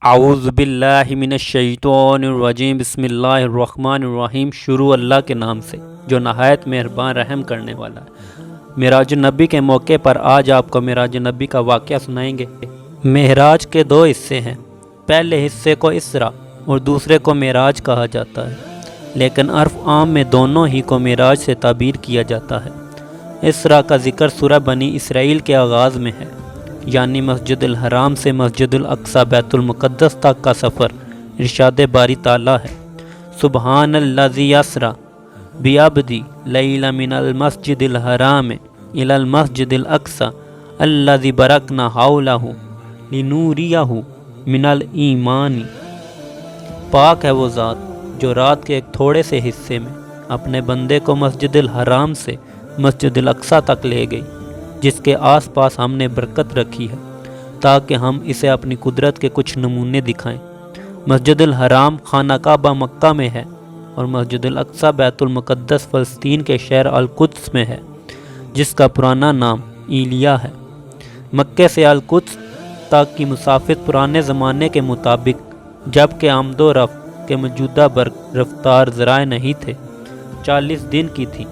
اعوذ باللہ من الشیطان الرجیم بسم اللہ الرحمن الرحیم۔ شروع اللہ کے نام سے جو نہایت مہربان رحم کرنے والا ہے۔ معراج النبی کے موقع پر آج آپ کو معراج النبی کا واقعہ سنائیں گے۔ معراج کے دو حصے ہیں، پہلے حصے کو اسرا اور دوسرے کو معراج کہا جاتا ہے، لیکن عرف عام میں دونوں ہی کو معراج سے تعبیر کیا جاتا ہے۔ اسرا کا ذکر سورہ بنی اسرائیل کے آغاز میں ہے، یعنی مسجد الحرام سے مسجد الاقصی بیت المقدس تک کا سفر۔ ارشاد باری تعالیٰ ہے، سبحان الذی اسری بعبدہ لیلا من المسجد الحرام الی المسجد الاقصی الذی بارکنا حولہ لنوریہ من الایمان۔ پاک ہے وہ ذات جو رات کے ایک تھوڑے سے حصے میں اپنے بندے کو مسجد الحرام سے مسجد الاقصی تک لے گئی، جس کے آس پاس ہم نے برکت رکھی ہے تاکہ ہم اسے اپنی قدرت کے کچھ نمونے دکھائیں۔ مسجد الحرام خانہ کعبہ مکہ میں ہے اور مسجد الاقصی بیت المقدس فلسطین کے شہر القدس میں ہے، جس کا پرانا نام ایلیا ہے۔ مکہ سے القدس تک کی مسافت پرانے زمانے کے مطابق، جبکہ آمد و رفت کے موجودہ رفتار ذرائع نہیں تھے، 40 دن کی تھی،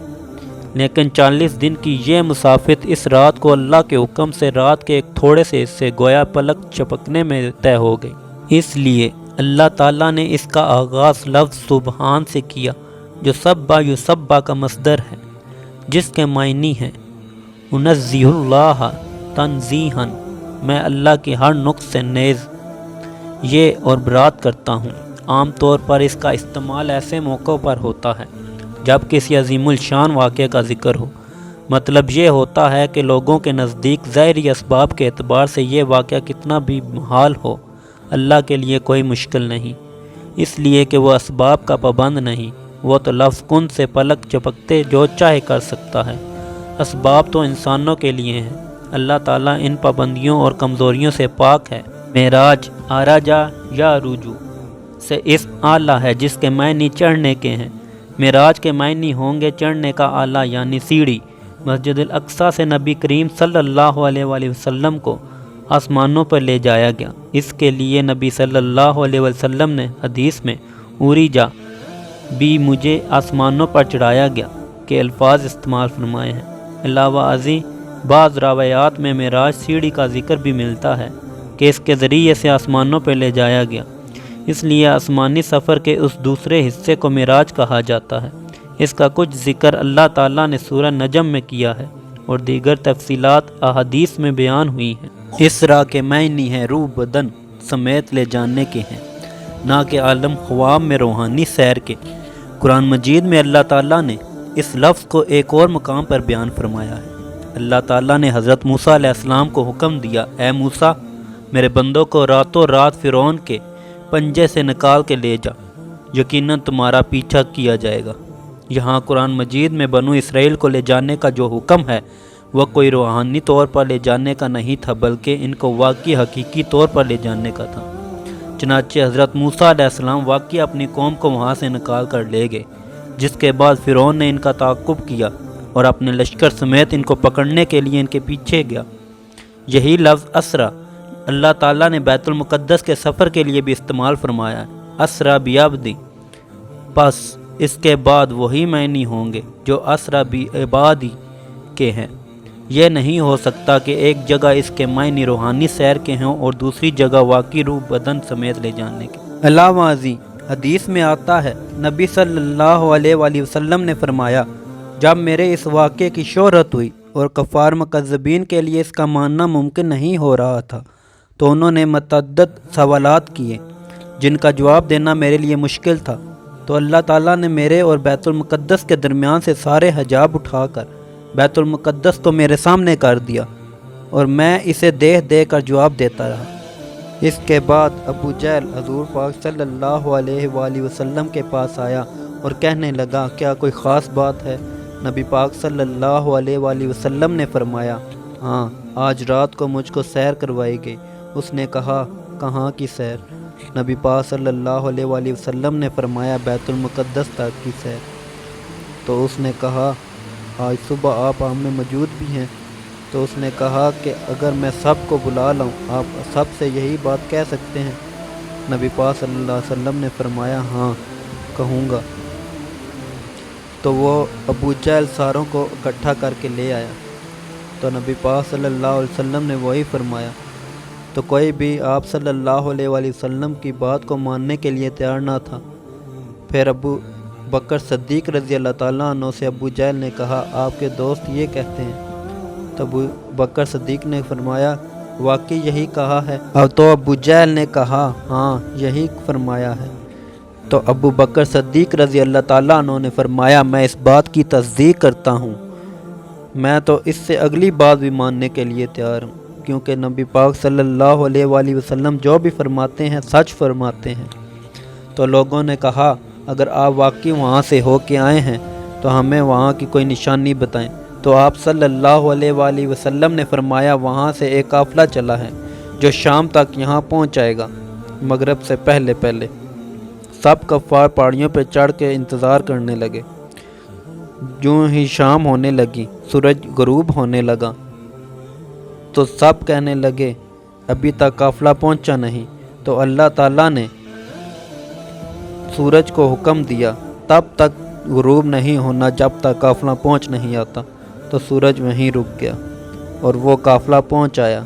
لیکن 40 دن کی یہ مسافت اس رات کو اللہ کے حکم سے رات کے ایک تھوڑے سے حصے گویا پلک چپکنے میں طے ہو گئی۔ اس لیے اللہ تعالیٰ نے اس کا آغاز لفظ سبحان سے کیا، جو سبح یسبح کا مصدر ہے، جس کے معنی ہیں انزہ اللہ تنزیہا، میں اللہ کی ہر نقص سے نیز یہ اور برات کرتا ہوں۔ عام طور پر اس کا استعمال ایسے موقعوں پر ہوتا ہے جب کسی عظیم الشان واقعے کا ذکر ہو۔ مطلب یہ ہوتا ہے کہ لوگوں کے نزدیک ظاہری اسباب کے اعتبار سے یہ واقعہ کتنا بھی محال ہو، اللہ کے لیے کوئی مشکل نہیں، اس لیے کہ وہ اسباب کا پابند نہیں، وہ تو لفظ کن سے پلک چپکتے جو چاہے کر سکتا ہے۔ اسباب تو انسانوں کے لیے ہیں، اللہ تعالیٰ ان پابندیوں اور کمزوریوں سے پاک ہے۔ معراج عرجا یا رجوع سے اسم اعلیٰ ہے، جس کے معنی چڑھنے کے ہیں۔ معراج کے معنی ہوں گے چڑھنے کا آلہ، یعنی سیڑھی۔ مسجد الاقصی سے نبی کریم صلی اللہ علیہ وآلہ وسلم کو آسمانوں پر لے جایا گیا۔ اس کے لیے نبی صلی اللہ علیہ وسلم نے حدیث میں اوریجا بھی مجھے آسمانوں پر چڑھایا گیا کے الفاظ استعمال فرمائے ہیں۔ علاوہ ازیں بعض روایات میں معراج سیڑھی کا ذکر بھی ملتا ہے کہ اس کے ذریعے سے آسمانوں پر لے جایا گیا، اس لیے آسمانی سفر کے اس دوسرے حصے کو معراج کہا جاتا ہے۔ اس کا کچھ ذکر اللہ تعالیٰ نے سورہ نجم میں کیا ہے اور دیگر تفصیلات احادیث میں بیان ہوئی ہیں۔ اسرا کے معنی ہیں روح بدن سمیت لے جانے کے ہیں، نہ کہ عالم خواب میں روحانی سیر کے۔ قرآن مجید میں اللہ تعالیٰ نے اس لفظ کو ایک اور مقام پر بیان فرمایا ہے۔ اللہ تعالیٰ نے حضرت موسیٰ علیہ السلام کو حکم دیا، اے موسیٰ، میرے بندوں کو راتوں رات فرعون کے پنجے سے نکال کے لے جا، یقیناً تمہارا پیچھا کیا جائے گا۔ یہاں قرآن مجید میں بنو اسرائیل کو لے جانے کا جو حکم ہے وہ کوئی روحانی طور پر لے جانے کا نہیں تھا، بلکہ ان کو واقعی حقیقی طور پر لے جانے کا تھا۔ چنانچہ حضرت موسیٰ علیہ السلام واقعی اپنی قوم کو وہاں سے نکال کر لے گئے، جس کے بعد فرعون نے ان کا تعاقب کیا اور اپنے لشکر سمیت ان کو پکڑنے کے لیے ان کے پیچھے گیا۔ یہی لفظ اسرا اللہ تعالیٰ نے بیت المقدس کے سفر کے لیے بھی استعمال فرمایا ہے، اسرا بعبدی۔ پس اس کے بعد وہی معنی ہوں گے جو اسرا بعبادی کے ہیں۔ یہ نہیں ہو سکتا کہ ایک جگہ اس کے معنی روحانی سیر کے ہوں اور دوسری جگہ واقعی روح بدن سمیت لے جانے کے۔ علاوہ ازیں حدیث میں آتا ہے، نبی صلی اللہ علیہ وآلہ وسلم نے فرمایا، جب میرے اس واقعے کی شہرت ہوئی اور کفار مکذبین کے لیے اس کا ماننا ممکن نہیں ہو رہا تھا، تو انہوں نے متعدد سوالات کیے جن کا جواب دینا میرے لیے مشکل تھا، تو اللہ تعالیٰ نے میرے اور بیت المقدس کے درمیان سے سارے حجاب اٹھا کر بیت المقدس کو میرے سامنے کر دیا اور میں اسے دیکھ دیکھ کر جواب دیتا رہا۔ اس کے بعد ابو جہل حضور پاک صلی اللہ علیہ وآلہ وسلم کے پاس آیا اور کہنے لگا، کیا کوئی خاص بات ہے؟ نبی پاک صلی اللہ علیہ وآلہ وسلم نے فرمایا، ہاں، آج رات کو مجھ کو سیر کروائی گئی۔ اس نے کہا، کہاں کی سیر؟ نبی پاک صلی اللہ علیہ وآلہ وسلم نے فرمایا، بیت المقدس تک کی سیر۔ تو اس نے کہا، آج صبح آپ ہم میں موجود بھی ہیں؟ تو اس نے کہا کہ اگر میں سب کو بلا لاؤں، آپ سب سے یہی بات کہہ سکتے ہیں؟ نبی پاک صلی اللہ علیہ وسلم نے فرمایا ہاں کہوں گا۔ تو وہ ابو جہل ساروں کو اکٹھا کر کے لے آیا، تو نبی پاک صلی اللہ علیہ وسلم نے وہی فرمایا، تو کوئی بھی آپ صلی اللہ علیہ وآلہ وسلم کی بات کو ماننے کے لیے تیار نہ تھا۔ پھر ابو بکر صدیق رضی اللہ تعالیٰ عنہ سے ابو جہل نے کہا آپ کے دوست یہ کہتے ہیں، تو ابو بکر صدیق نے فرمایا واقعی یہی کہا ہے؟ تو ابو جہل نے کہا ہاں یہی فرمایا ہے۔ تو ابو بکر صدیق رضی اللہ تعالیٰ عنہ نے فرمایا میں اس بات کی تصدیق کرتا ہوں، میں تو اس سے اگلی بات بھی ماننے کے لیے تیار ہوں، کیونکہ نبی پاک صلی اللہ علیہ وآلہ وسلم جو بھی فرماتے ہیں سچ فرماتے ہیں۔ تو لوگوں نے کہا اگر آپ واقعی وہاں سے ہو کے آئے ہیں تو ہمیں وہاں کی کوئی نشانی بتائیں۔ تو آپ صلی اللہ علیہ وآلہ وسلم نے فرمایا وہاں سے ایک قافلہ چلا ہے جو شام تک یہاں پہنچ جائے گا مغرب سے پہلے پہلے۔ سب کفار پہاڑیوں پہ چڑھ کے انتظار کرنے لگے۔ جو ہی شام ہونے لگی، سورج غروب ہونے لگا، تو سب کہنے لگے ابھی تک قافلہ پہنچا نہیں۔ تو اللہ تعالیٰ نے سورج کو حکم دیا تب تک غروب نہیں ہونا جب تک قافلہ پہنچ نہیں آتا، تو سورج وہیں رک گیا اور وہ قافلہ پہنچ آیا۔